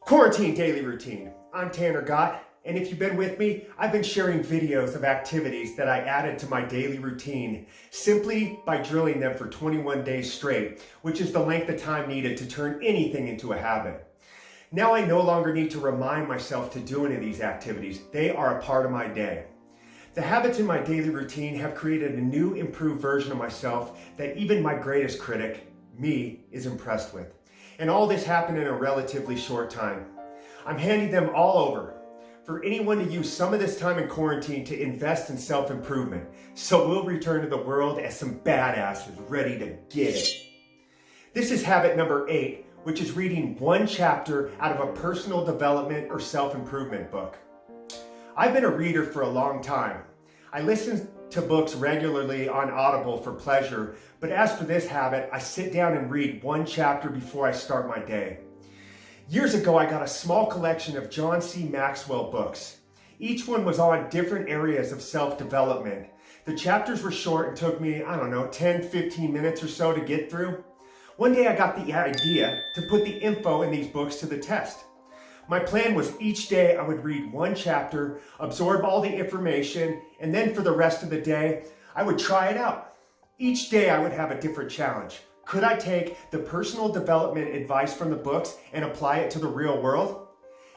Quarantine daily routine. I'm Tanner Gott, and if you've been with me, I've been sharing videos of activities that I added to my daily routine simply by drilling them for 21 days straight, which is the length of time needed to turn anything into a habit. Now I no longer need to remind myself to do any of these activities. They are a part of my day. The habits in my daily routine have created a new, improved version of myself that even my greatest critic, me, is impressed with. And all this happened in a relatively short time. I'm handing them all over for anyone to use some of this time in quarantine to invest in self-improvement. So we'll return to the world as some badasses ready to get it. This is habit number 8, which is reading one chapter out of a personal development or self-improvement book. I've been a reader for a long time. I listen to books regularly on Audible for pleasure, but as for this habit, I sit down and read one chapter before I start my day. Years ago, I got a small collection of John C. Maxwell books. Each one was on different areas of self-development. The chapters were short and took me, 10, 15 minutes or so to get through. One day I got the idea to put the info in these books to the test. My plan was each day I would read one chapter, absorb all the information, and then for the rest of the day, I would try it out. Each day I would have a different challenge. Could I take the personal development advice from the books and apply it to the real world?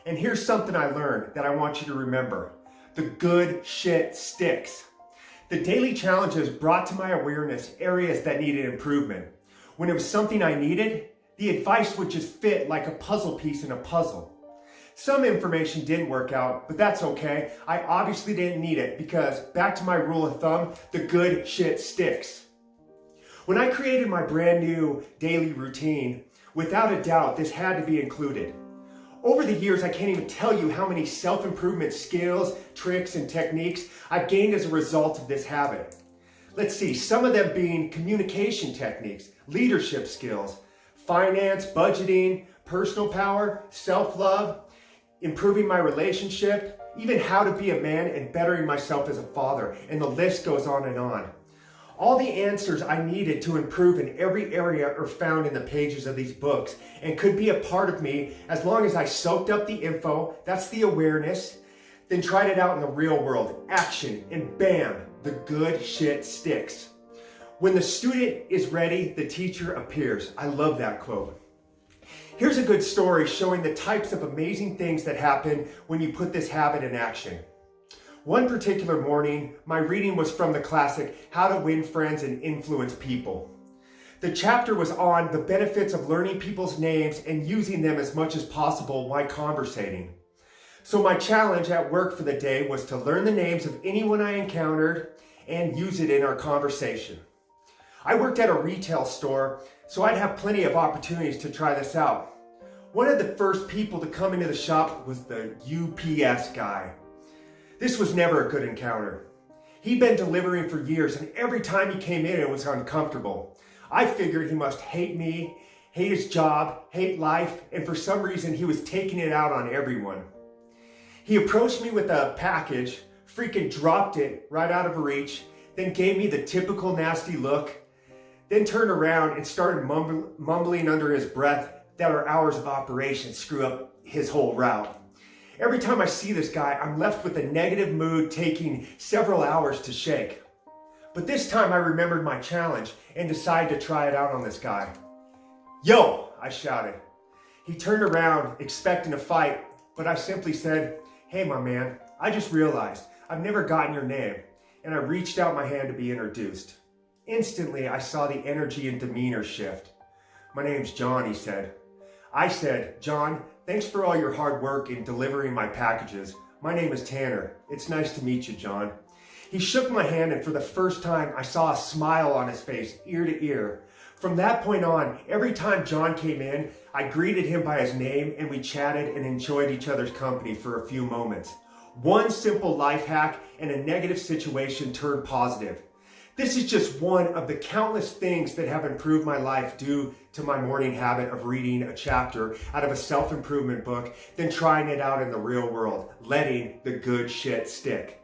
And here's something I learned that I want you to remember. The good shit sticks. The daily challenges brought to my awareness areas that needed improvement. When it was something I needed, the advice would just fit like a puzzle piece in a puzzle. Some information didn't work out, but that's okay. I obviously didn't need it because, back to my rule of thumb, the good shit sticks. When I created my brand new daily routine, without a doubt, this had to be included. Over the years, I can't even tell you how many self-improvement skills, tricks, and techniques I've gained as a result of this habit. Let's see, some of them being communication techniques, leadership skills, finance, budgeting, personal power, self-love, improving my relationship, even how to be a man and bettering myself as a father, and the list goes on and on. All the answers I needed to improve in every area are found in the pages of these books and could be a part of me as long as I soaked up the info, that's the awareness, then tried it out in the real world, action, and bam, the good shit sticks. When the student is ready, the teacher appears. I love that quote. Here's a good story showing the types of amazing things that happen when you put this habit in action. One particular morning, my reading was from the classic, How to Win Friends and Influence People. The chapter was on the benefits of learning people's names and using them as much as possible while conversating. So my challenge at work for the day was to learn the names of anyone I encountered and use it in our conversation. I worked at a retail store, so I'd have plenty of opportunities to try this out. One of the first people to come into the shop was the UPS guy. This was never a good encounter. He'd been delivering for years, and every time he came in, it was uncomfortable. I figured he must hate me, hate his job, hate life, and for some reason he was taking it out on everyone. He approached me with a package, freaking dropped it right out of reach, then gave me the typical nasty look, then turned around and started mumbling under his breath that our hours of operation screw up his whole route. Every time I see this guy, I'm left with a negative mood taking several hours to shake. But this time I remembered my challenge and decided to try it out on this guy. "Yo!" I shouted. He turned around expecting a fight, but I simply said, "Hey, my man, I just realized I've never gotten your name," and I reached out my hand to be introduced. Instantly, I saw the energy and demeanor shift. "My name's John," he said. I said, "John, thanks for all your hard work in delivering my packages. My name is Tanner. It's nice to meet you, John." He shook my hand, and for the first time, I saw a smile on his face, ear to ear. From that point on, every time John came in, I greeted him by his name, and we chatted and enjoyed each other's company for a few moments. One simple life hack, and a negative situation turned positive. This is just one of the countless things that have improved my life due to my morning habit of reading a chapter out of a self-improvement book, then trying it out in the real world, letting the good shit stick.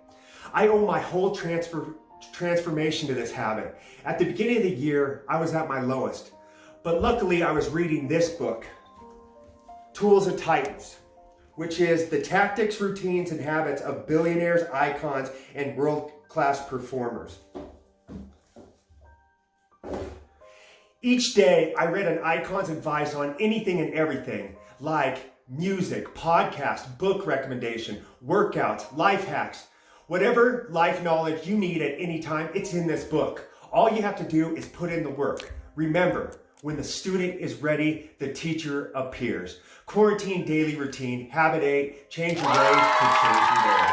I owe my whole transformation to this habit. At the beginning of the year, I was at my lowest, but luckily I was reading this book. Tools of Titans, which is the tactics, routines, and habits of billionaires, icons, and world-class performers. Each day, I read an icon's advice on anything and everything, like music, podcast, book recommendation, workouts, life hacks. Whatever life knowledge you need at any time, it's in this book. All you have to do is put in the work. Remember, when the student is ready, the teacher appears. Quarantine daily routine, habit 8, change your ways to change your days.